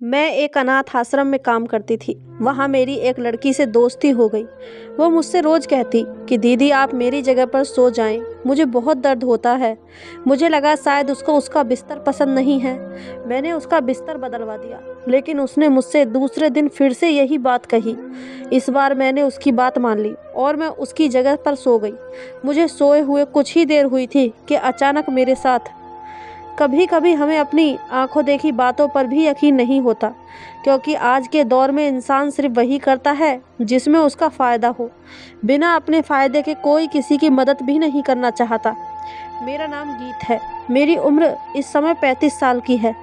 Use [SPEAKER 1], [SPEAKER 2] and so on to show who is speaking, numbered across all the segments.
[SPEAKER 1] मैं एक अनाथ आश्रम में काम करती थी। वहाँ मेरी एक लड़की से दोस्ती हो गई। वो मुझसे रोज़ कहती कि दीदी आप मेरी जगह पर सो जाएं, मुझे बहुत दर्द होता है। मुझे लगा शायद उसको उसका बिस्तर पसंद नहीं है। मैंने उसका बिस्तर बदलवा दिया, लेकिन उसने मुझसे दूसरे दिन फिर से यही बात कही। इस बार मैंने उसकी बात मान ली और मैं उसकी जगह पर सो गई। मुझे सोए हुए कुछ ही देर हुई थी कि अचानक मेरे साथ। कभी कभी हमें अपनी आंखों देखी बातों पर भी यकीन नहीं होता, क्योंकि आज के दौर में इंसान सिर्फ वही करता है जिसमें उसका फ़ायदा हो। बिना अपने फ़ायदे के कोई किसी की मदद भी नहीं करना चाहता। मेरा नाम गीत है। मेरी उम्र इस समय 35 साल की है।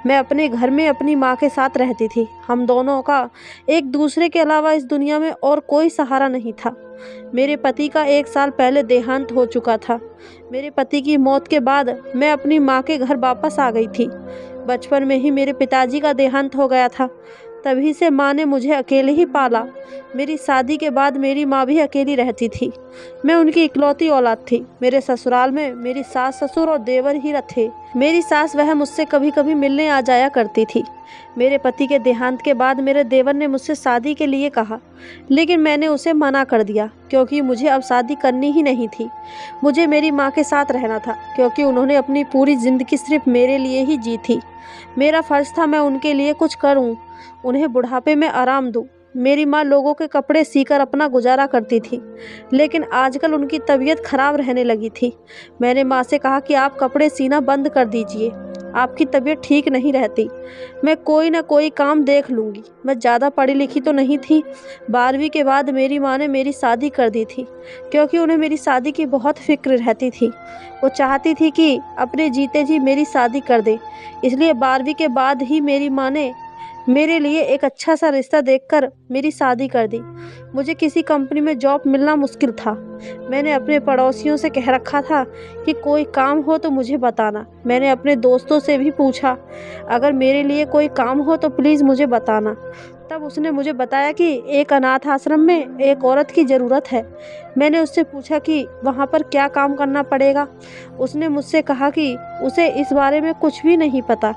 [SPEAKER 1] मैं अपने घर में अपनी माँ के साथ रहती थी। हम दोनों का एक दूसरे के अलावा इस दुनिया में और कोई सहारा नहीं था। मेरे पति का 1 साल पहले देहांत हो चुका था। मेरे पति की मौत के बाद मैं अपनी माँ के घर वापस आ गई थी। बचपन में ही मेरे पिताजी का देहांत हो गया था। तभी से माँ ने मुझे अकेले ही पाला। मेरी शादी के बाद मेरी माँ भी अकेली रहती थी। मैं उनकी इकलौती औलाद थी। मेरे ससुराल में मेरी सास ससुर और देवर ही थे। मेरी सास वह मुझसे कभी कभी मिलने आ जाया करती थी। मेरे पति के देहांत के बाद मेरे देवर ने मुझसे शादी के लिए कहा, लेकिन मैंने उसे मना कर दिया, क्योंकि मुझे अब शादी करनी ही नहीं थी। मुझे मेरी माँ के साथ रहना था, क्योंकि उन्होंने अपनी पूरी ज़िंदगी सिर्फ मेरे लिए ही जी थी। मेरा फ़र्ज़ था मैं उनके लिए कुछ करूं, उन्हें बुढ़ापे में आराम दूं। मेरी माँ लोगों के कपड़े सीकर अपना गुजारा करती थी, लेकिन आजकल उनकी तबीयत खराब रहने लगी थी। मैंने माँ से कहा कि आप कपड़े सीना बंद कर दीजिए, आपकी तबीयत ठीक नहीं रहती। मैं कोई ना कोई काम देख लूँगी। मैं ज़्यादा पढ़ी लिखी तो नहीं थी। 12वीं के बाद मेरी माँ ने मेरी शादी कर दी थी, क्योंकि उन्हें मेरी शादी की बहुत फिक्र रहती थी। वो चाहती थी कि अपने जीते जी मेरी शादी कर दे। इसलिए 12वीं के बाद ही मेरी माँ ने मेरे लिए एक अच्छा सा रिश्ता देखकर मेरी शादी कर दी। मुझे किसी कंपनी में जॉब मिलना मुश्किल था। मैंने अपने पड़ोसियों से कह रखा था कि कोई काम हो तो मुझे बताना। मैंने अपने दोस्तों से भी पूछा, अगर मेरे लिए कोई काम हो तो प्लीज़ मुझे बताना। तब उसने मुझे बताया कि एक अनाथ आश्रम में एक औरत की ज़रूरत है। मैंने उससे पूछा कि वहाँ पर क्या काम करना पड़ेगा। उसने मुझसे कहा कि उसे इस बारे में कुछ भी नहीं पता।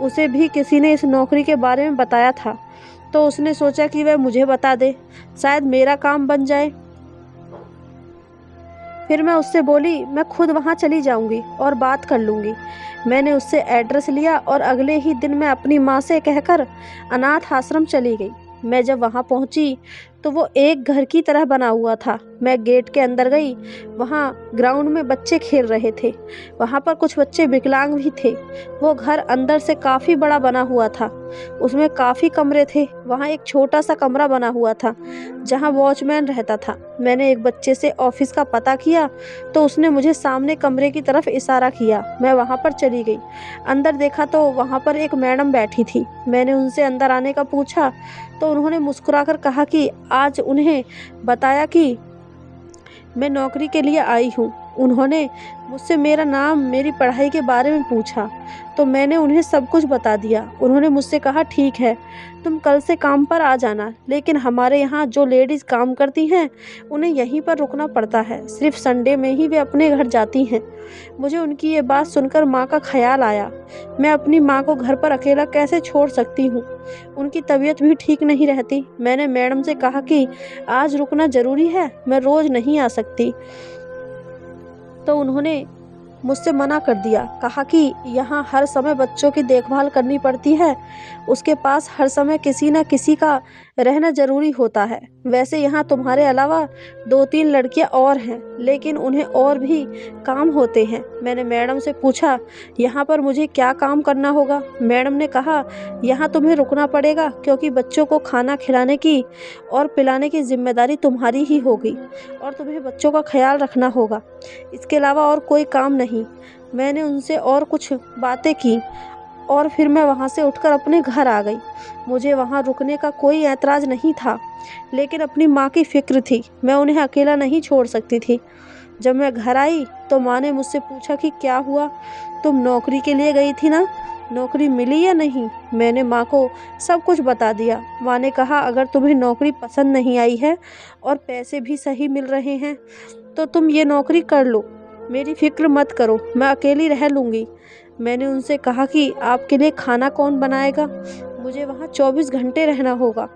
[SPEAKER 1] उसे भी किसी ने इस नौकरी के बारे में बताया था, तो उसने सोचा कि वह मुझे बता दे, शायद मेरा काम बन जाए। फिर मैं उससे बोली मैं खुद वहाँ चली जाऊँगी और बात कर लूँगी। मैंने उससे एड्रेस लिया और अगले ही दिन मैं अपनी माँ से कहकर अनाथ आश्रम चली गई। मैं जब वहाँ पहुँची तो वो एक घर की तरह बना हुआ था। मैं गेट के अंदर गई। वहाँ ग्राउंड में बच्चे खेल रहे थे। वहाँ पर कुछ बच्चे विकलांग भी थे। वो घर अंदर से काफ़ी बड़ा बना हुआ था। उसमें काफ़ी कमरे थे। वहाँ एक छोटा सा कमरा बना हुआ था जहाँ वॉचमैन रहता था। मैंने एक बच्चे से ऑफिस का पता किया तो उसने मुझे सामने कमरे की तरफ इशारा किया। मैं वहाँ पर चली गई। अंदर देखा तो वहाँ पर एक मैडम बैठी थी। मैंने उनसे अंदर आने का पूछा तो उन्होंने मुस्कुराकर कहा कि आज उन्हें बताया कि मैं नौकरी के लिए आई हूँ। उन्होंने मुझसे मेरा नाम, मेरी पढ़ाई के बारे में पूछा तो मैंने उन्हें सब कुछ बता दिया। उन्होंने मुझसे कहा ठीक है, तुम कल से काम पर आ जाना, लेकिन हमारे यहाँ जो लेडीज़ काम करती हैं उन्हें यहीं पर रुकना पड़ता है। सिर्फ संडे में ही वे अपने घर जाती हैं। मुझे उनकी ये बात सुनकर माँ का ख्याल आया। मैं अपनी माँ को घर पर अकेला कैसे छोड़ सकती हूँ। उनकी तबीयत भी ठीक नहीं रहती। मैंने मैडम से कहा कि आज रुकना ज़रूरी है, मैं रोज़ नहीं आ सकती। तो उन्होंने मुझसे मना कर दिया। कहा कि यहाँ हर समय बच्चों की देखभाल करनी पड़ती है, उसके पास हर समय किसी न किसी का रहना ज़रूरी होता है। वैसे यहाँ तुम्हारे अलावा 2-3 लड़कियाँ और हैं, लेकिन उन्हें और भी काम होते हैं। मैंने मैडम से पूछा यहाँ पर मुझे क्या काम करना होगा। मैडम ने कहा यहाँ तुम्हें रुकना पड़ेगा, क्योंकि बच्चों को खाना खिलाने की और पिलाने की जिम्मेदारी तुम्हारी ही होगी और तुम्हें बच्चों का ख्याल रखना होगा। इसके अलावा और कोई काम नहीं। मैंने उनसे और कुछ बातें की और फिर मैं वहाँ से उठकर अपने घर आ गई। मुझे वहाँ रुकने का कोई ऐतराज़ नहीं था, लेकिन अपनी माँ की फ़िक्र थी। मैं उन्हें अकेला नहीं छोड़ सकती थी। जब मैं घर आई तो माँ ने मुझसे पूछा कि क्या हुआ, तुम नौकरी के लिए गई थी ना, नौकरी मिली या नहीं। मैंने माँ को सब कुछ बता दिया। माँ ने कहा अगर तुम्हें नौकरी पसंद नहीं आई है और पैसे भी सही मिल रहे हैं तो तुम ये नौकरी कर लो। मेरी फ़िक्र मत करो, मैं अकेली रह लूँगी। मैंने उनसे कहा कि आपके लिए खाना कौन बनाएगा। मुझे वहाँ 24 घंटे रहना होगा।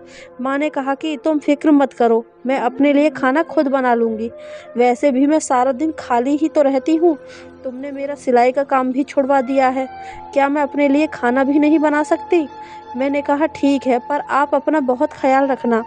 [SPEAKER 1] माँ ने कहा कि तुम फिक्र मत करो, मैं अपने लिए खाना खुद बना लूँगी। वैसे भी मैं सारा दिन खाली ही तो रहती हूँ। तुमने मेरा सिलाई का काम भी छुड़वा दिया है, क्या मैं अपने लिए खाना भी नहीं बना सकती? मैंने कहा ठीक है, पर आप अपना बहुत ख्याल रखना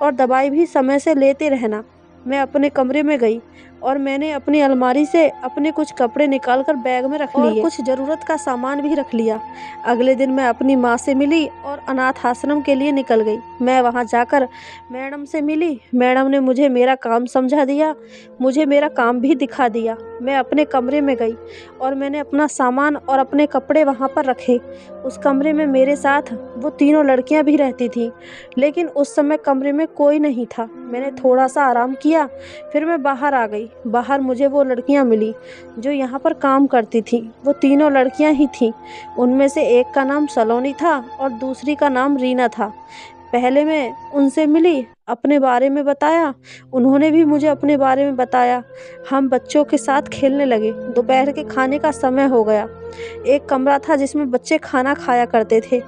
[SPEAKER 1] और दवाई भी समय से लेते रहना। मैं अपने कमरे में गई और मैंने अपनी अलमारी से अपने कुछ कपड़े निकाल कर बैग में रख लिए और कुछ ज़रूरत का सामान भी रख लिया। अगले दिन मैं अपनी माँ से मिली और अनाथ आश्रम के लिए निकल गई। मैं वहाँ जाकर मैडम से मिली। मैडम ने मुझे मेरा काम समझा दिया, मुझे मेरा काम भी दिखा दिया। मैं अपने कमरे में गई और मैंने अपना सामान और अपने कपड़े वहाँ पर रखे। उस कमरे में मेरे साथ वो तीनों लड़कियाँ भी रहती थीं, लेकिन उस समय कमरे में कोई नहीं था। मैंने थोड़ा सा आराम किया, फिर मैं बाहर आ गई। बाहर मुझे वो लड़कियां मिली जो यहाँ पर काम करती थीं। वो तीनों लड़कियां ही थीं। उनमें से एक का नाम सलोनी था और दूसरी का नाम रीना था। पहले मैं उनसे मिली, अपने बारे में बताया, उन्होंने भी मुझे अपने बारे में बताया। हम बच्चों के साथ खेलने लगे। दोपहर के खाने का समय हो गया। एक कमरा था जिसमें बच्चे खाना खाया करते थे।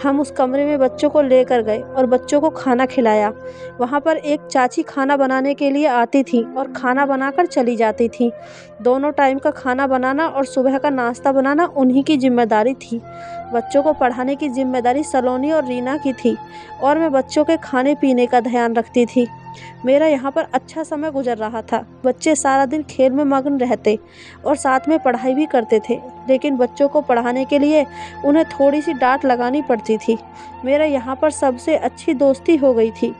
[SPEAKER 1] हम उस कमरे में बच्चों को लेकर गए और बच्चों को खाना खिलाया। वहाँ पर एक चाची खाना बनाने के लिए आती थी और खाना बनाकर चली जाती थी। दोनों टाइम का खाना बनाना और सुबह का नाश्ता बनाना उन्हीं की जिम्मेदारी थी। बच्चों को पढ़ाने की जिम्मेदारी सलोनी और रीना की थी और मैं बच्चों के खाने पीने का ध्यान रखती थी। मेरा यहाँ पर अच्छा समय गुजर रहा था। बच्चे सारा दिन खेल में मग्न रहते और साथ में पढ़ाई भी करते थे, लेकिन बच्चों को पढ़ाने के लिए उन्हें थोड़ी सी डांट लगानी पड़ती थी। मेरा यहाँ पर सबसे अच्छी दोस्ती हो गई थी।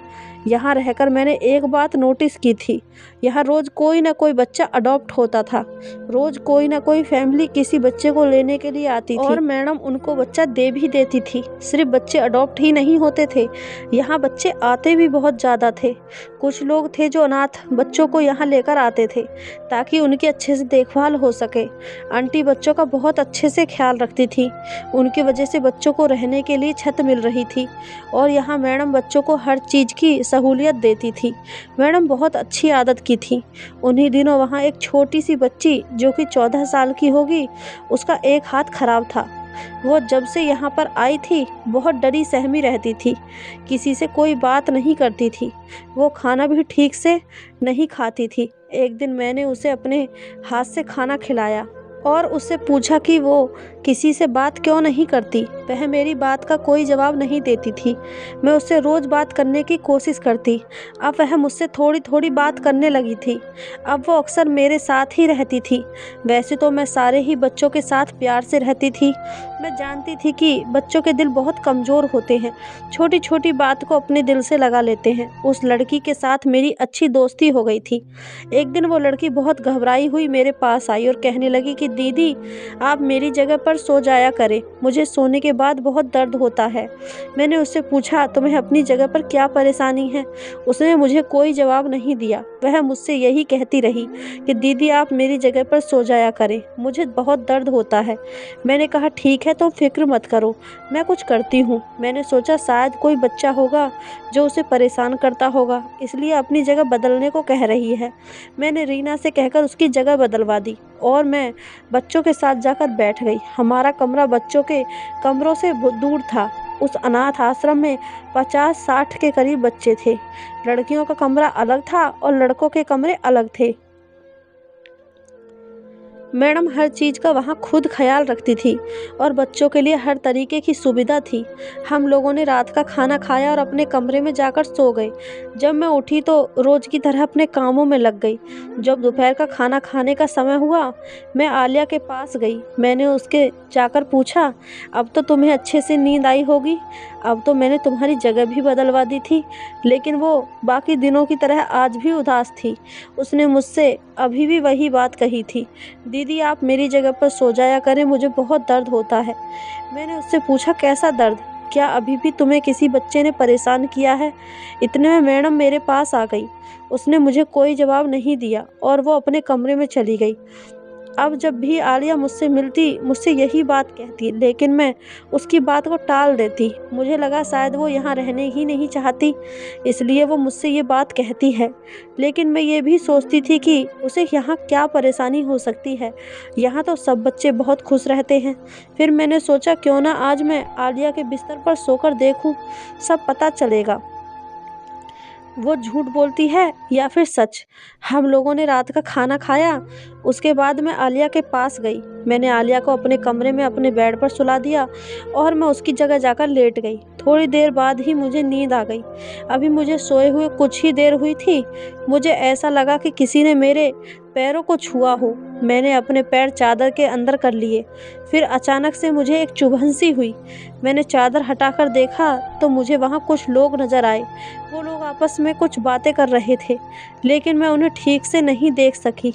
[SPEAKER 1] यहाँ रहकर मैंने एक बात नोटिस की थी, यहाँ रोज़ कोई ना कोई बच्चा अडॉप्ट होता था। रोज़ कोई ना कोई फैमिली किसी बच्चे को लेने के लिए आती थी और मैडम उनको बच्चा दे भी देती थी। सिर्फ बच्चे अडॉप्ट ही नहीं होते थे, यहाँ बच्चे आते भी बहुत ज़्यादा थे। कुछ लोग थे जो अनाथ बच्चों को यहाँ लेकर आते थे ताकि उनकी अच्छे से देखभाल हो सके। आंटी बच्चों का बहुत अच्छे से ख्याल रखती थी। उनकी वजह से बच्चों को रहने के लिए छत मिल रही थी और यहाँ मैडम बच्चों को हर चीज़ की सहूलियत देती थी। मैडम बहुत अच्छी आदत की थी। उन्हीं दिनों वहाँ एक छोटी सी बच्ची जो कि 14 साल की होगी, उसका एक हाथ खराब था। वो जब से यहाँ पर आई थी बहुत डरी सहमी रहती थी, किसी से कोई बात नहीं करती थी। वो खाना भी ठीक से नहीं खाती थी। एक दिन मैंने उसे अपने हाथ से खाना खिलाया और उससे पूछा कि वो किसी से बात क्यों नहीं करती। वह मेरी बात का कोई जवाब नहीं देती थी। मैं उससे रोज़ बात करने की कोशिश करती। अब वह मुझसे थोड़ी थोड़ी बात करने लगी थी। अब वो अक्सर मेरे साथ ही रहती थी। वैसे तो मैं सारे ही बच्चों के साथ प्यार से रहती थी। मैं जानती थी कि बच्चों के दिल बहुत कमज़ोर होते हैं, छोटी छोटी बात को अपने दिल से लगा लेते हैं। उस लड़की के साथ मेरी अच्छी दोस्ती हो गई थी। एक दिन वो लड़की बहुत घबराई हुई मेरे पास आई और कहने लगी कि दीदी, आप मेरी जगह पर सो जाया करें, मुझे सोने के बाद बहुत दर्द होता है। मैंने उससे पूछा, तुम्हें अपनी जगह पर क्या परेशानी है? उसने मुझे कोई जवाब नहीं दिया। वह मुझसे यही कहती रही कि दीदी आप मेरी जगह पर सो जाया करें, मुझे बहुत दर्द होता है। मैंने कहा ठीक है, तुम फिक्र मत करो, मैं कुछ करती हूँ। मैंने सोचा शायद कोई बच्चा होगा जो उसे परेशान करता होगा, इसलिए अपनी जगह बदलने को कह रही है। मैंने रीना से कहकर उसकी जगह बदलवा दी और मैं बच्चों के साथ जाकर बैठ गई। हमारा कमरा बच्चों के कमरों से दूर था। उस अनाथ आश्रम में 50-60 के करीब बच्चे थे। लड़कियों का कमरा अलग था और लड़कों के कमरे अलग थे। मैडम हर चीज़ का वहाँ खुद ख्याल रखती थी और बच्चों के लिए हर तरीके की सुविधा थी। हम लोगों ने रात का खाना खाया और अपने कमरे में जाकर सो गए। जब मैं उठी तो रोज़ की तरह अपने कामों में लग गई। जब दोपहर का खाना खाने का समय हुआ, मैं आलिया के पास गई। मैंने उसके जाकर पूछा, अब तो तुम्हें अच्छे से नींद आई होगी, अब तो मैंने तुम्हारी जगह भी बदलवा दी थी। लेकिन वो बाकी दिनों की तरह आज भी उदास थी। उसने मुझसे अभी भी वही बात कही थी, दीदी आप मेरी जगह पर सो जाया करें, मुझे बहुत दर्द होता है। मैंने उससे पूछा कैसा दर्द, क्या अभी भी तुम्हें किसी बच्चे ने परेशान किया है? इतने में मैडम मेरे पास आ गई। उसने मुझे कोई जवाब नहीं दिया और वो अपने कमरे में चली गई। अब जब भी आलिया मुझसे मिलती मुझसे यही बात कहती, लेकिन मैं उसकी बात को टाल देती। मुझे लगा शायद वो यहाँ रहने ही नहीं चाहती, इसलिए वो मुझसे ये बात कहती है। लेकिन मैं ये भी सोचती थी कि उसे यहाँ क्या परेशानी हो सकती है, यहाँ तो सब बच्चे बहुत खुश रहते हैं। फिर मैंने सोचा क्यों ना आज मैं आलिया के बिस्तर पर सोकर देखूँ, सब पता चलेगा वो झूठ बोलती है या फिर सच। हम लोगों ने रात का खाना खाया, उसके बाद मैं आलिया के पास गई। मैंने आलिया को अपने कमरे में अपने बेड पर सुला दिया और मैं उसकी जगह जाकर लेट गई। थोड़ी देर बाद ही मुझे नींद आ गई। अभी मुझे सोए हुए कुछ ही देर हुई थी, मुझे ऐसा लगा कि किसी ने मेरे पैरों को छुआ हो। मैंने अपने पैर चादर के अंदर कर लिए। फिर अचानक से मुझे एक चुभन सी हुई। मैंने चादर हटाकर देखा तो मुझे वहाँ कुछ लोग नज़र आए। वो लोग आपस में कुछ बातें कर रहे थे, लेकिन मैं उन्हें ठीक से नहीं देख सकी।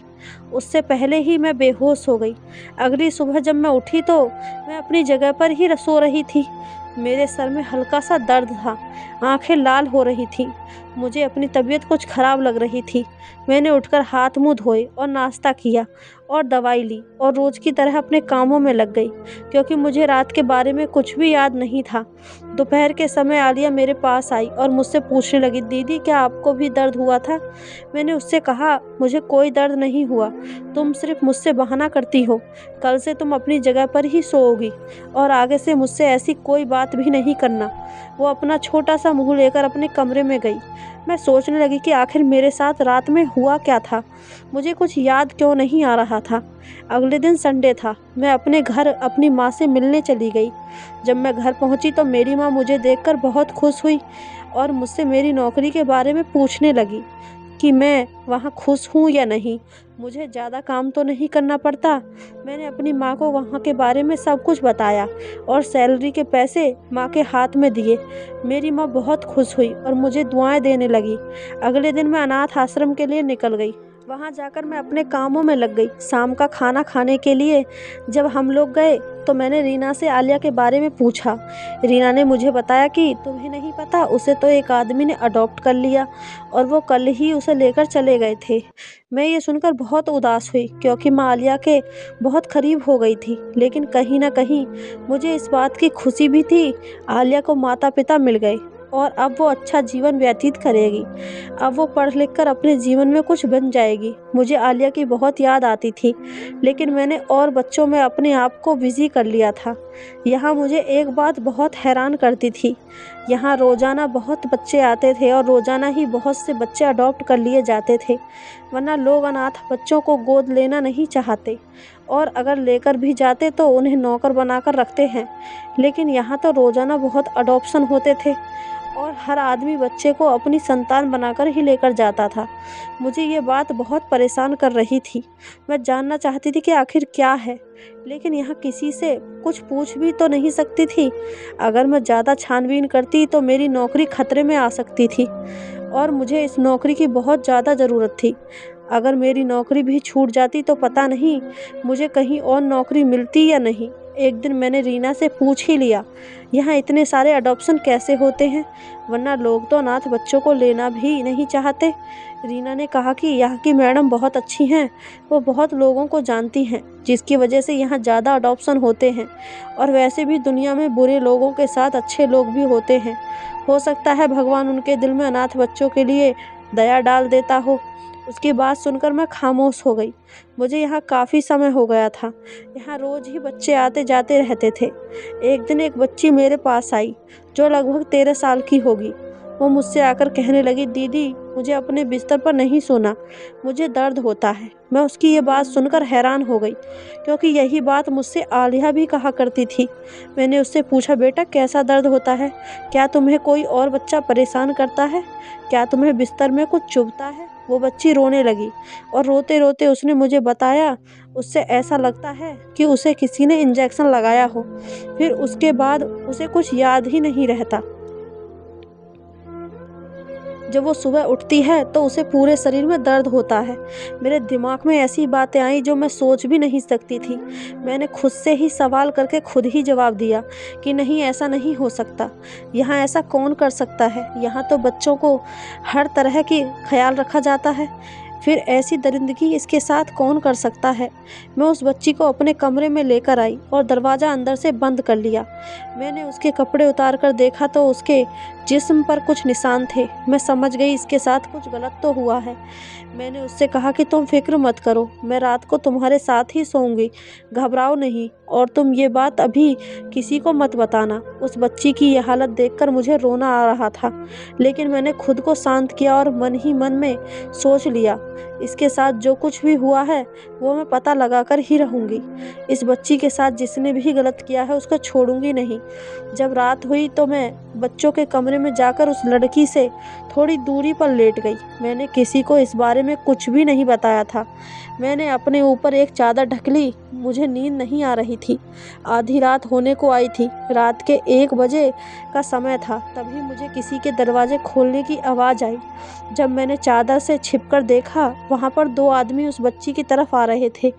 [SPEAKER 1] उससे पहले ही मैं बेहोश हो गई। अगली सुबह जब मैं उठी तो मैं अपनी जगह पर ही सो रही थी। मेरे सर में हल्का सा दर्द था, आंखें लाल हो रही थीं। मुझे अपनी तबीयत कुछ ख़राब लग रही थी। मैंने उठकर हाथ मुंह धोए और नाश्ता किया और दवाई ली और रोज़ की तरह अपने कामों में लग गई, क्योंकि मुझे रात के बारे में कुछ भी याद नहीं था। दोपहर के समय आलिया मेरे पास आई और मुझसे पूछने लगी, दीदी क्या आपको भी दर्द हुआ था? मैंने उससे कहा, मुझे कोई दर्द नहीं हुआ, तुम सिर्फ मुझसे बहाना करती हो। कल से तुम अपनी जगह पर ही सोओगी और आगे से मुझसे ऐसी कोई बात भी नहीं करना। वो अपना छोटा सा मुँह लेकर अपने कमरे में गई। मैं सोचने लगी कि आखिर मेरे साथ रात में हुआ क्या था। मुझे कुछ याद क्यों नहीं आ रहा था। अगले दिन संडे था। मैं अपने घर अपनी माँ से मिलने चली गई। जब मैं घर पहुँची तो मेरी माँ मुझे देखकर बहुत खुश हुई और मुझसे मेरी नौकरी के बारे में पूछने लगी कि मैं वहाँ खुश हूँ या नहीं। मुझे ज़्यादा काम तो नहीं करना पड़ता। मैंने अपनी माँ को वहाँ के बारे में सब कुछ बताया और सैलरी के पैसे माँ के हाथ में दिए। मेरी माँ बहुत खुश हुई और मुझे दुआएं देने लगी। अगले दिन मैं अनाथ आश्रम के लिए निकल गई। वहाँ जाकर मैं अपने कामों में लग गई। शाम का खाना खाने के लिए जब हम लोग गए तो मैंने रीना से आलिया के बारे में पूछा। रीना ने मुझे बताया कि तुम्हें नहीं पता, उसे तो एक आदमी ने अडॉप्ट कर लिया और वो कल ही उसे लेकर चले गए थे। मैं ये सुनकर बहुत उदास हुई, क्योंकि मैं आलिया के बहुत करीब हो गई थी। लेकिन कहीं ना कहीं मुझे इस बात की खुशी भी थी, आलिया को माता पिता मिल गए और अब वो अच्छा जीवन व्यतीत करेगी। अब वो पढ़ लिख कर अपने जीवन में कुछ बन जाएगी। मुझे आलिया की बहुत याद आती थी, लेकिन मैंने और बच्चों में अपने आप को बिजी कर लिया था। यहाँ मुझे एक बात बहुत हैरान करती थी। यहाँ रोज़ाना बहुत बच्चे आते थे और रोज़ाना ही बहुत से बच्चे अडॉप्ट कर लिए जाते थे, वरना लोग अनाथ बच्चों को गोद लेना नहीं चाहते और अगर लेकर भी जाते तो उन्हें नौकर बनाकर रखते हैं। लेकिन यहाँ तो रोज़ाना बहुत अडॉप्शन होते थे और हर आदमी बच्चे को अपनी संतान बनाकर ही लेकर जाता था। मुझे ये बात बहुत परेशान कर रही थी। मैं जानना चाहती थी कि आखिर क्या है, लेकिन यहाँ किसी से कुछ पूछ भी तो नहीं सकती थी। अगर मैं ज़्यादा छानबीन करती तो मेरी नौकरी खतरे में आ सकती थी और मुझे इस नौकरी की बहुत ज़्यादा ज़रूरत थी। अगर मेरी नौकरी भी छूट जाती तो पता नहीं मुझे कहीं और नौकरी मिलती या नहीं। एक दिन मैंने रीना से पूछ ही लिया, यहाँ इतने सारे अडॉप्शन कैसे होते हैं, वरना लोग तो अनाथ बच्चों को लेना भी नहीं चाहते। रीना ने कहा कि यहाँ की मैडम बहुत अच्छी हैं, वो बहुत लोगों को जानती हैं, जिसकी वजह से यहाँ ज़्यादा अडॉप्शन होते हैं। और वैसे भी दुनिया में बुरे लोगों के साथ अच्छे लोग भी होते हैं। हो सकता है भगवान उनके दिल में अनाथ बच्चों के लिए दया डाल देता हो। उसकी बात सुनकर मैं खामोश हो गई। मुझे यहाँ काफ़ी समय हो गया था। यहाँ रोज़ ही बच्चे आते जाते रहते थे। एक दिन एक बच्ची मेरे पास आई जो लगभग 13 साल की होगी। वो मुझसे आकर कहने लगी, दीदी मुझे अपने बिस्तर पर नहीं सोना, मुझे दर्द होता है। मैं उसकी ये बात सुनकर हैरान हो गई, क्योंकि यही बात मुझसे आलिया भी कहा करती थी। मैंने उससे पूछा, बेटा कैसा दर्द होता है? क्या तुम्हें कोई और बच्चा परेशान करता है? क्या तुम्हें बिस्तर में कुछ चुभता है? वो बच्ची रोने लगी और रोते रोते उसने मुझे बताया, उससे ऐसा लगता है कि उसे किसी ने इंजेक्शन लगाया हो। फिर उसके बाद उसे कुछ याद ही नहीं रहता। जब वो सुबह उठती है तो उसे पूरे शरीर में दर्द होता है। मेरे दिमाग में ऐसी बातें आई जो मैं सोच भी नहीं सकती थी। मैंने खुद से ही सवाल करके खुद ही जवाब दिया कि नहीं, ऐसा नहीं हो सकता। यहाँ ऐसा कौन कर सकता है? यहाँ तो बच्चों को हर तरह की ख्याल रखा जाता है। फिर ऐसी दरिंदगी इसके साथ कौन कर सकता है। मैं उस बच्ची को अपने कमरे में लेकर आई और दरवाज़ा अंदर से बंद कर लिया। मैंने उसके कपड़े उतार कर देखा तो उसके जिस्म पर कुछ निशान थे। मैं समझ गई इसके साथ कुछ गलत तो हुआ है। मैंने उससे कहा कि तुम फिक्र मत करो, मैं रात को तुम्हारे साथ ही सोऊंगी, घबराओ नहीं, और तुम ये बात अभी किसी को मत बताना। उस बच्ची की यह हालत देखकर मुझे रोना आ रहा था, लेकिन मैंने खुद को शांत किया और मन ही मन में सोच लिया, इसके साथ जो कुछ भी हुआ है वो मैं पता लगाकर ही रहूँगी। इस बच्ची के साथ जिसने भी गलत किया है उसको छोड़ूंगी नहीं। जब रात हुई तो मैं बच्चों के कमरे में जाकर उस लड़की से थोड़ी दूरी पर लेट गई। मैंने किसी को इस बारे में कुछ भी नहीं बताया था। मैंने अपने ऊपर एक चादर ढक ली। मुझे नींद नहीं आ रही थी। आधी रात होने को आई थी। रात के 1 बजे का समय था। तभी मुझे किसी के दरवाजे खोलने की आवाज़ आई। जब मैंने चादर से छिपकर देखा, वहाँ पर 2 आदमी उस बच्ची की तरफ आ रहे थे।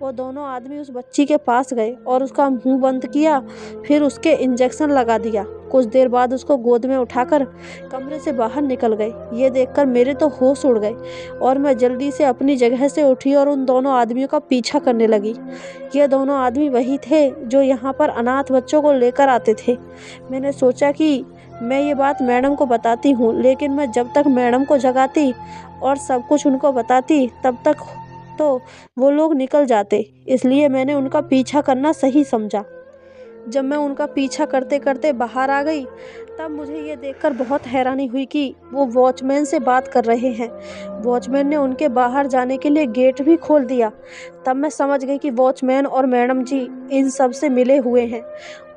[SPEAKER 1] वो दोनों आदमी उस बच्ची के पास गए और उसका मुंह बंद किया, फिर उसके इंजेक्शन लगा दिया। कुछ देर बाद उसको गोद में उठाकर कमरे से बाहर निकल गए। ये देखकर मेरे तो होश उड़ गए और मैं जल्दी से अपनी जगह से उठी और उन दोनों आदमियों का पीछा करने लगी। ये दोनों आदमी वही थे जो यहाँ पर अनाथ बच्चों को लेकर आते थे। मैंने सोचा कि मैं ये बात मैडम को बताती हूँ, लेकिन मैं जब तक मैडम को जगाती और सब कुछ उनको बताती तब तक तो वो लोग निकल जाते, इसलिए मैंने उनका पीछा करना सही समझा। जब मैं उनका पीछा करते करते बाहर आ गई, तब मुझे ये देखकर बहुत हैरानी हुई कि वो वॉचमैन से बात कर रहे हैं। वॉचमैन ने उनके बाहर जाने के लिए गेट भी खोल दिया। तब मैं समझ गई कि वॉचमैन और मैडम जी इन सब से मिले हुए हैं।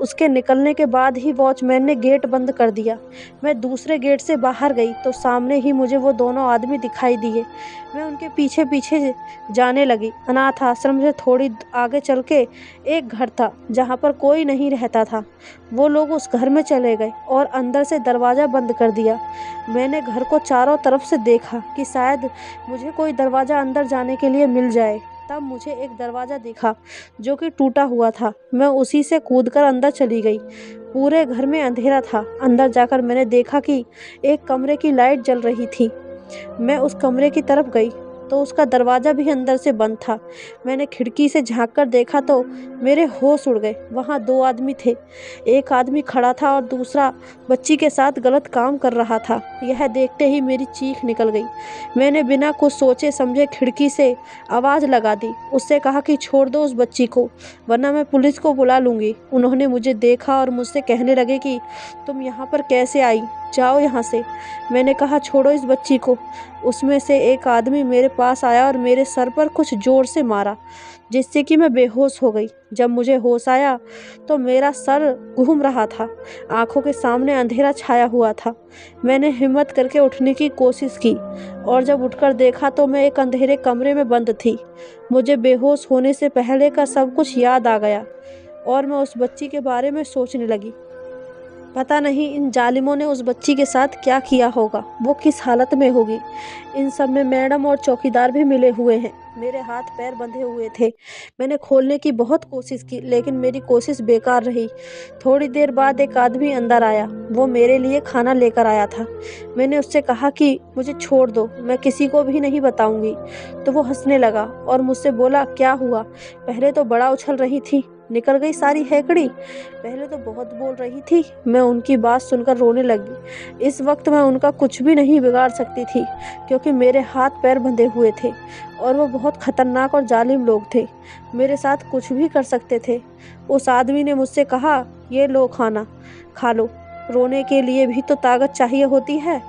[SPEAKER 1] उसके निकलने के बाद ही वॉचमैन ने गेट बंद कर दिया। मैं दूसरे गेट से बाहर गई तो सामने ही मुझे वो दोनों आदमी दिखाई दिए। मैं उनके पीछे पीछे जाने लगी। अनाथ आश्रम से थोड़ी आगे चल के एक घर था जहाँ पर कोई नहीं रहता था। वो लोग उस घर में चले गए और अंदर से दरवाज़ा बंद कर दिया। मैंने घर को चारों तरफ से देखा कि शायद मुझे कोई दरवाज़ा अंदर जाने के लिए मिल जाए। तब मुझे एक दरवाज़ा दिखा जो कि टूटा हुआ था। मैं उसी से कूदकर अंदर चली गई। पूरे घर में अंधेरा था। अंदर जाकर मैंने देखा कि एक कमरे की लाइट जल रही थी। मैं उस कमरे की तरफ गई तो उसका दरवाज़ा भी अंदर से बंद था। मैंने खिड़की से झांककर देखा तो मेरे होश उड़ गए। वहाँ 2 आदमी थे। एक आदमी खड़ा था और दूसरा बच्ची के साथ गलत काम कर रहा था। यह देखते ही मेरी चीख निकल गई। मैंने बिना कुछ सोचे समझे खिड़की से आवाज़ लगा दी। उससे कहा कि छोड़ दो उस बच्ची को, वरना मैं पुलिस को बुला लूँगी। उन्होंने मुझे देखा और मुझसे कहने लगे कि तुम यहाँ पर कैसे आई, जाओ यहाँ से। मैंने कहा छोड़ो इस बच्ची को। उसमें से एक आदमी मेरे पास आया और मेरे सर पर कुछ जोर से मारा, जिससे कि मैं बेहोश हो गई। जब मुझे होश आया तो मेरा सर घूम रहा था। आंखों के सामने अंधेरा छाया हुआ था। मैंने हिम्मत करके उठने की कोशिश की और जब उठकर देखा तो मैं एक अंधेरे कमरे में बंद थी। मुझे बेहोश होने से पहले का सब कुछ याद आ गया और मैं उस बच्ची के बारे में सोचने लगी। पता नहीं इन जालिमों ने उस बच्ची के साथ क्या किया होगा, वो किस हालत में होगी। इन सब में मैडम और चौकीदार भी मिले हुए हैं। मेरे हाथ पैर बंधे हुए थे। मैंने खोलने की बहुत कोशिश की, लेकिन मेरी कोशिश बेकार रही। थोड़ी देर बाद एक आदमी अंदर आया। वो मेरे लिए खाना लेकर आया था। मैंने उससे कहा कि मुझे छोड़ दो, मैं किसी को भी नहीं बताऊंगी। तो वो हंसने लगा और मुझसे बोला क्या हुआ, पहले तो बड़ा उछल रही थी, निकल गई सारी हैकड़ी। पहले तो बहुत बोल रही थी। मैं उनकी बात सुनकर रोने लगी। इस वक्त मैं उनका कुछ भी नहीं बिगाड़ सकती थी, क्योंकि मेरे हाथ पैर बंधे हुए थे और वो बहुत खतरनाक और जालिम लोग थे। मेरे साथ कुछ भी कर सकते थे। उस आदमी ने मुझसे कहा, ये लो खाना खा लो, रोने के लिए भी तो ताकत चाहिए होती है।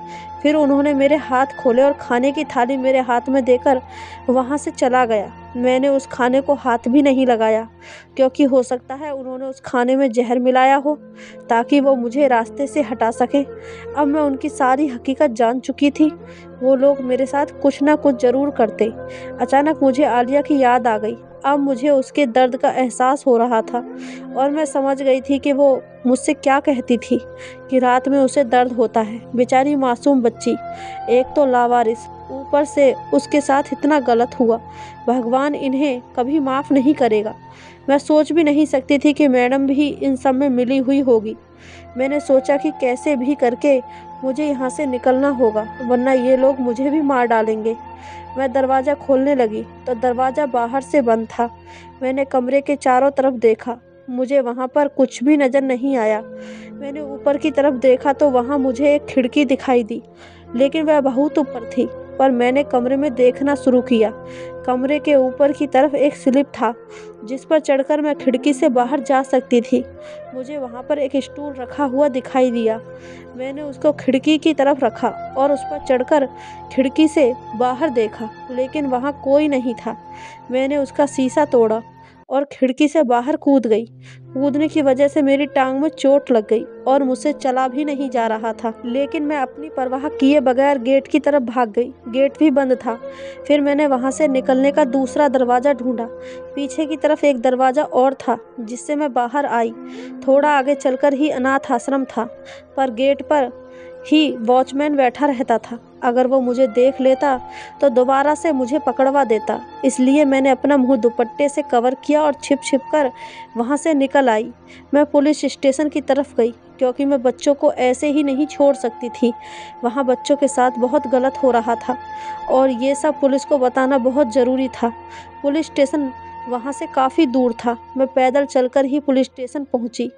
[SPEAKER 1] फिर उन्होंने मेरे हाथ खोले और खाने की थाली मेरे हाथ में देकर वहाँ से चला गया। मैंने उस खाने को हाथ भी नहीं लगाया, क्योंकि हो सकता है उन्होंने उस खाने में जहर मिलाया हो ताकि वो मुझे रास्ते से हटा सकें। अब मैं उनकी सारी हकीकत जान चुकी थी। वो लोग मेरे साथ कुछ ना कुछ ज़रूर करते। अचानक मुझे आलिया की याद आ गई। अब मुझे उसके दर्द का एहसास हो रहा था और मैं समझ गई थी कि वो मुझसे क्या कहती थी कि रात में उसे दर्द होता है। बेचारी मासूम बच्ची, एक तो लावारिस, ऊपर से उसके साथ इतना गलत हुआ। भगवान इन्हें कभी माफ़ नहीं करेगा। मैं सोच भी नहीं सकती थी कि मैडम भी इन सब में मिली हुई होगी। मैंने सोचा कि कैसे भी करके मुझे यहाँ से निकलना होगा, वरना ये लोग मुझे भी मार डालेंगे। मैं दरवाज़ा खोलने लगी तो दरवाज़ा बाहर से बंद था। मैंने कमरे के चारों तरफ देखा, मुझे वहाँ पर कुछ भी नज़र नहीं आया। मैंने ऊपर की तरफ देखा तो वहाँ मुझे एक खिड़की दिखाई दी, लेकिन वह बहुत ऊपर थी। पर मैंने कमरे में देखना शुरू किया। कमरे के ऊपर की तरफ एक स्लिप था जिस पर चढ़कर मैं खिड़की से बाहर जा सकती थी। मुझे वहाँ पर एक स्टूल रखा हुआ दिखाई दिया। मैंने उसको खिड़की की तरफ रखा और उस पर चढ़कर खिड़की से बाहर देखा, लेकिन वहाँ कोई नहीं था। मैंने उसका शीशा तोड़ा और खिड़की से बाहर कूद गई। कूदने की वजह से मेरी टांग में चोट लग गई और मुझसे चला भी नहीं जा रहा था, लेकिन मैं अपनी परवाह किए बगैर गेट की तरफ भाग गई। गेट भी बंद था। फिर मैंने वहां से निकलने का दूसरा दरवाज़ा ढूंढा। पीछे की तरफ एक दरवाज़ा और था जिससे मैं बाहर आई। थोड़ा आगे चलकर ही अनाथ आश्रम था, पर गेट पर ही वॉचमैन बैठा रहता था। अगर वो मुझे देख लेता तो दोबारा से मुझे पकड़वा देता, इसलिए मैंने अपना मुंह दुपट्टे से कवर किया और छिप छिप कर वहाँ से निकल आई। मैं पुलिस स्टेशन की तरफ गई, क्योंकि मैं बच्चों को ऐसे ही नहीं छोड़ सकती थी। वहाँ बच्चों के साथ बहुत गलत हो रहा था और ये सब पुलिस को बताना बहुत ज़रूरी था। पुलिस स्टेशन वहाँ से काफ़ी दूर था। मैं पैदल चलकर ही पुलिस स्टेशन पहुँची।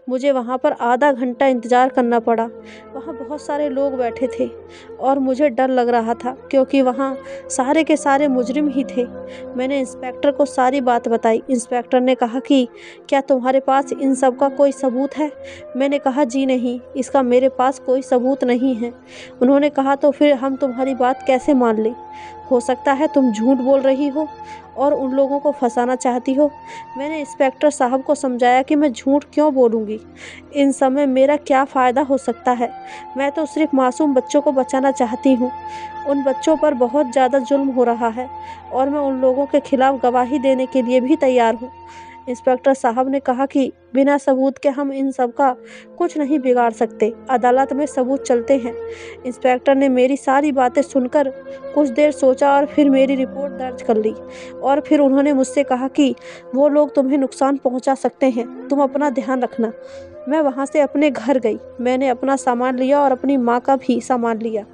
[SPEAKER 1] मुझे वहाँ पर आधा घंटा इंतज़ार करना पड़ा। वहाँ बहुत सारे लोग बैठे थे और मुझे डर लग रहा था, क्योंकि वहाँ सारे के सारे मुजरिम ही थे। मैंने इंस्पेक्टर को सारी बात बताई। इंस्पेक्टर ने कहा कि क्या तुम्हारे पास इन सब का कोई सबूत है? मैंने कहा जी नहीं, इसका मेरे पास कोई सबूत नहीं है। उन्होंने कहा तो फिर हम तुम्हारी बात कैसे मान लें? हो सकता है तुम झूठ बोल रही हो और उन लोगों को फंसाना चाहती हो। मैंने इंस्पेक्टर साहब को समझाया कि मैं झूठ क्यों बोलूँगी, इन सब में मेरा क्या फ़ायदा हो सकता है। मैं तो सिर्फ मासूम बच्चों को बचाना चाहती हूँ। उन बच्चों पर बहुत ज़्यादा जुल्म हो रहा है और मैं उन लोगों के खिलाफ़ गवाही देने के लिए भी तैयार हूँ। इंस्पेक्टर साहब ने कहा कि बिना सबूत के हम इन सब का कुछ नहीं बिगाड़ सकते, अदालत में सबूत चलते हैं। इंस्पेक्टर ने मेरी सारी बातें सुनकर कुछ देर सोचा और फिर मेरी रिपोर्ट दर्ज कर ली। और फिर उन्होंने मुझसे कहा कि वो लोग तुम्हें नुकसान पहुंचा सकते हैं, तुम अपना ध्यान रखना। मैं वहां से अपने घर गई। मैंने अपना सामान लिया और अपनी माँ का भी सामान लिया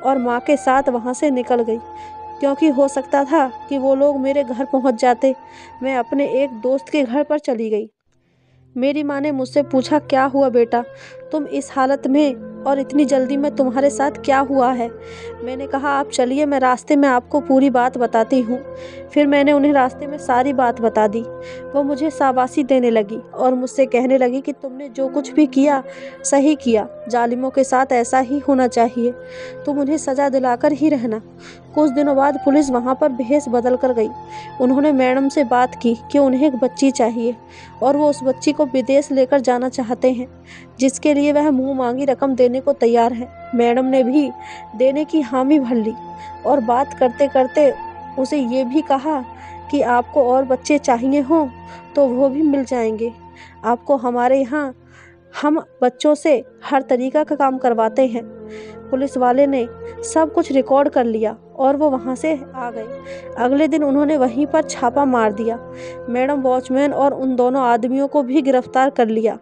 [SPEAKER 1] और माँ के साथ वहाँ से निकल गई, क्योंकि हो सकता था कि वो लोग मेरे घर पहुंच जाते। मैं अपने एक दोस्त के घर पर चली गई। मेरी माँ ने मुझसे पूछा, क्या हुआ बेटा, तुम इस हालत में और इतनी जल्दी में, तुम्हारे साथ क्या हुआ है? मैंने कहा आप चलिए, मैं रास्ते में आपको पूरी बात बताती हूँ। फिर मैंने उन्हें रास्ते में सारी बात बता दी। वो मुझे शाबाशी देने लगी और मुझसे कहने लगी कि तुमने जो कुछ भी किया सही किया, जालिमों के साथ ऐसा ही होना चाहिए, तुम उन्हें सज़ा दिलाकर ही रहना। कुछ दिनों बाद पुलिस वहाँ पर भेस बदल कर गई। उन्होंने मैडम से बात की कि उन्हें एक बच्ची चाहिए और वो उस बच्ची को विदेश लेकर जाना चाहते हैं, जिसके लिए वह मुँह मांगी रकम देने को तैयार है। मैडम ने भी देने की हामी भर ली और बात करते करते उसे ये भी कहा कि आपको और बच्चे चाहिए हों तो वो भी मिल जाएंगे। आपको हमारे यहाँ हम बच्चों से हर तरीका का काम करवाते हैं। पुलिस वाले ने सब कुछ रिकॉर्ड कर लिया और वो वहाँ से आ गए। अगले दिन उन्होंने वहीं पर छापा मार दिया। मैडम, वॉचमैन और उन दोनों आदमियों को भी गिरफ्तार कर लिया।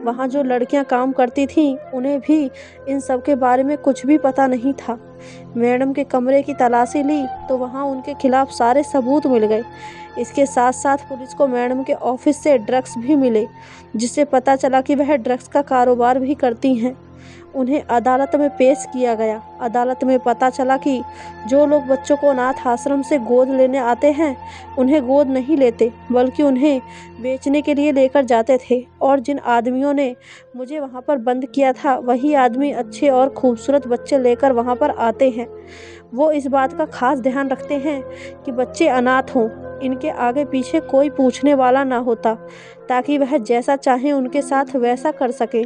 [SPEAKER 1] वहाँ जो लड़कियाँ काम करती थीं उन्हें भी इन सब के बारे में कुछ भी पता नहीं था। मैडम के कमरे की तलाशी ली तो वहाँ उनके खिलाफ सारे सबूत मिल गए। इसके साथ साथ पुलिस को मैडम के ऑफिस से ड्रग्स भी मिले, जिससे पता चला कि वह ड्रग्स का कारोबार भी करती हैं। उन्हें अदालत में पेश किया गया। अदालत में पता चला कि जो लोग बच्चों को अनाथ आश्रम से गोद लेने आते हैं उन्हें गोद नहीं लेते, बल्कि उन्हें बेचने के लिए लेकर जाते थे। और जिन आदमियों ने मुझे वहाँ पर बंद किया था वही आदमी अच्छे और खूबसूरत बच्चे लेकर वहाँ पर आते हैं। वो इस बात का खास ध्यान रखते हैं कि बच्चे अनाथ हों, इनके आगे पीछे कोई पूछने वाला ना होता, ताकि वह जैसा चाहें उनके साथ वैसा कर सके।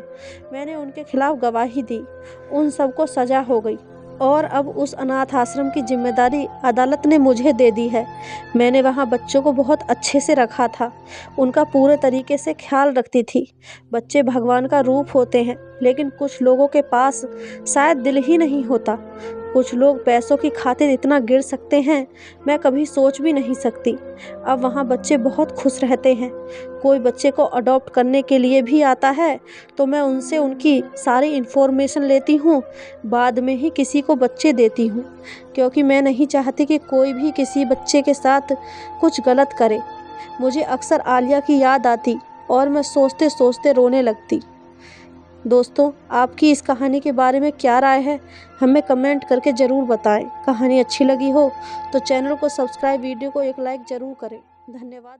[SPEAKER 1] मैंने उनके खिलाफ गवाही दी, उन सबको सज़ा हो गई और अब उस अनाथ आश्रम की जिम्मेदारी अदालत ने मुझे दे दी है। मैंने वहाँ बच्चों को बहुत अच्छे से रखा था, उनका पूरे तरीके से ख्याल रखती थी। बच्चे भगवान का रूप होते हैं, लेकिन कुछ लोगों के पास शायद दिल ही नहीं होता। कुछ लोग पैसों की खातिर इतना गिर सकते हैं, मैं कभी सोच भी नहीं सकती। अब वहाँ बच्चे बहुत खुश रहते हैं। कोई बच्चे को अडॉप्ट करने के लिए भी आता है तो मैं उनसे उनकी सारी इन्फॉर्मेशन लेती हूँ, बाद में ही किसी को बच्चे देती हूँ, क्योंकि मैं नहीं चाहती कि कोई भी किसी बच्चे के साथ कुछ गलत करे। मुझे अक्सर आलिया की याद आती और मैं सोचते सोचते रोने लगती। दोस्तों, आपकी इस कहानी के बारे में क्या राय है, हमें कमेंट करके ज़रूर बताएं। कहानी अच्छी लगी हो तो चैनल को सब्सक्राइब, वीडियो को एक लाइक ज़रूर करें। धन्यवाद।